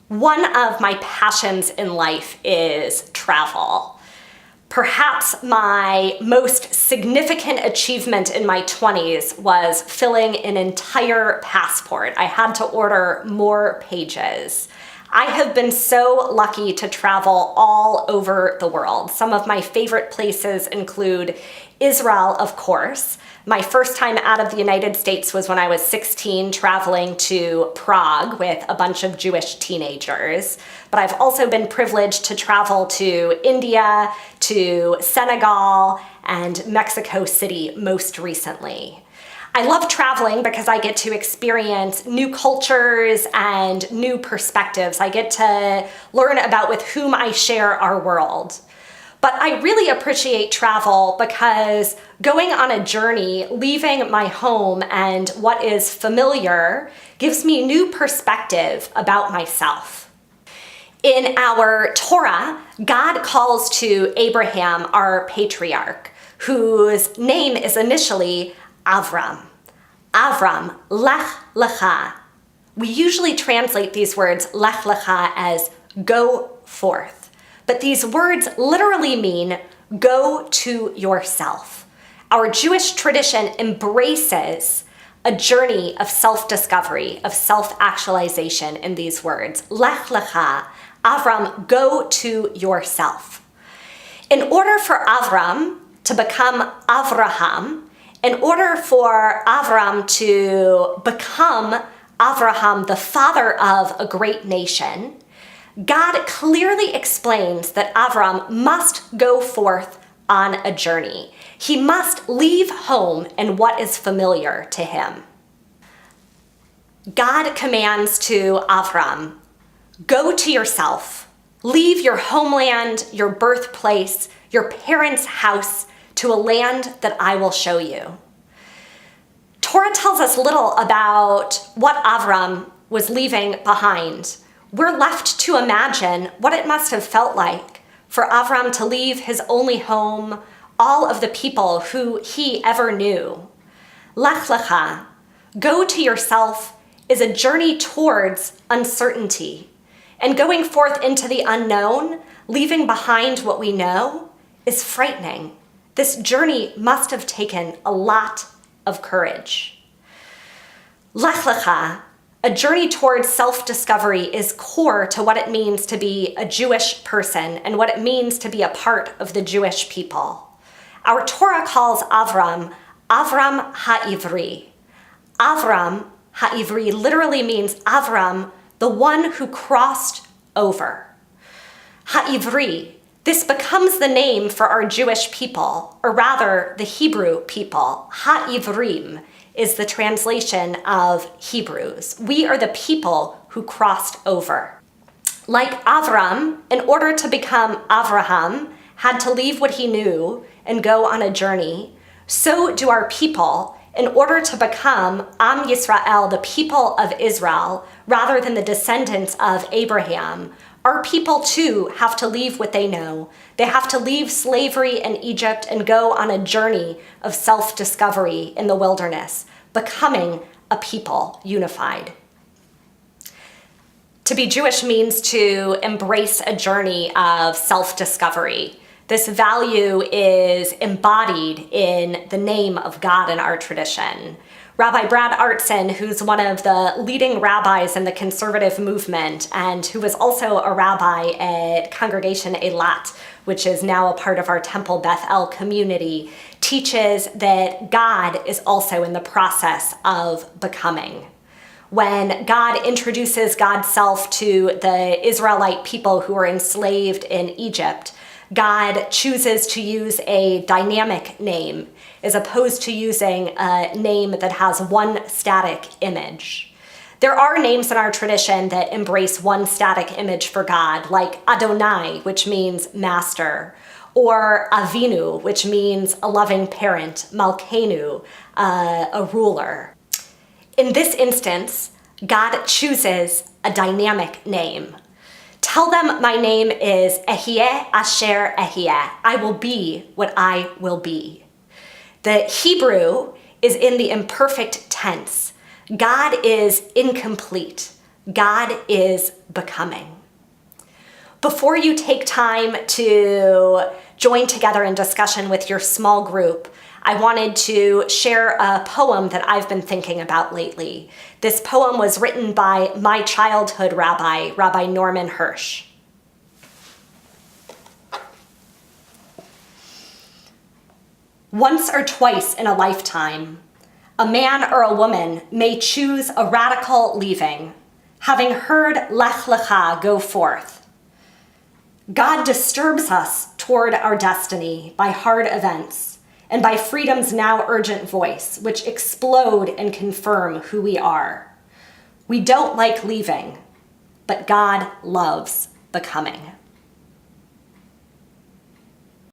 One of my passions in life is travel. Perhaps my most significant achievement in my 20s was filling an entire passport. I had to order more pages. I have been so lucky to travel all over the world. Some of my favorite places include Israel, of course. My first time out of the United States was when I was 16, traveling to Prague with a bunch of Jewish teenagers. But I've also been privileged to travel to India, to Senegal, and Mexico City most recently. I love traveling because I get to experience new cultures and new perspectives. I get to learn about with whom I share our world. But I really appreciate travel because going on a journey, leaving my home and what is familiar, gives me new perspective about myself. In our Torah, God calls to Abraham, our patriarch, whose name is initially Avram. Avram, lech lecha. We usually translate these words, lech lecha, as go forth. But these words literally mean go to yourself. Our Jewish tradition embraces a journey of self-discovery, of self-actualization in these words. Lech lecha, Avram, go to yourself. In order for Avram to become Avraham, in order for Avram to become Avraham, the father of a great nation, God clearly explains that Avram must go forth on a journey. He must leave home and what is familiar to him. God commands to Avram, go to yourself, leave your homeland, your birthplace, your parents' house, to a land that I will show you. Torah tells us little about what Avram was leaving behind. We're left to imagine what it must have felt like for Avram to leave his only home, all of the people who he ever knew. Lech lecha, go to yourself, is a journey towards uncertainty. And going forth into the unknown, leaving behind what we know, is frightening. This journey must have taken a lot of courage. Lech lecha, a journey towards self-discovery, is core to what it means to be a Jewish person and what it means to be a part of the Jewish people. Our Torah calls Avram, Avram Ha'ivri. Avram Ha'ivri literally means Avram, the one who crossed over. Ha'ivri, this becomes the name for our Jewish people, or rather the Hebrew people. Ha'ivrim is the translation of Hebrews. We are the people who crossed over. Like Avram, in order to become Avraham, had to leave what he knew and go on a journey, so do our people, in order to become Am Yisrael, the people of Israel, rather than the descendants of Abraham. Our people too have to leave what they know. They have to leave slavery in Egypt and go on a journey of self-discovery in the wilderness, becoming a people unified. To be Jewish means to embrace a journey of self-discovery. This value is embodied in the name of God in our tradition. Rabbi Brad Artson, who's one of the leading rabbis in the conservative movement and who was also a rabbi at Congregation Eilat, which is now a part of our Temple Beth El community, teaches that God is also in the process of becoming. When God introduces God's self to the Israelite people who were enslaved in Egypt, God chooses to use a dynamic name as opposed to using a name that has one static image. There are names in our tradition that embrace one static image for God, like Adonai, which means master, or Avinu, which means a loving parent, Malkeinu, a ruler. In this instance, God chooses a dynamic name. Tell them my name is Ehyeh Asher Ehyeh. I will be what I will be. The Hebrew is in the imperfect tense. God is incomplete. God is becoming. Before you take time to join together in discussion with your small group, I wanted to share a poem that I've been thinking about lately. This poem was written by my childhood rabbi, Rabbi Norman Hirsch. Once or twice in a lifetime, a man or a woman may choose a radical leaving, having heard Lech Lecha, go forth. God disturbs us toward our destiny by hard events and by freedom's now urgent voice, which explode and confirm who we are. We don't like leaving, but God loves becoming.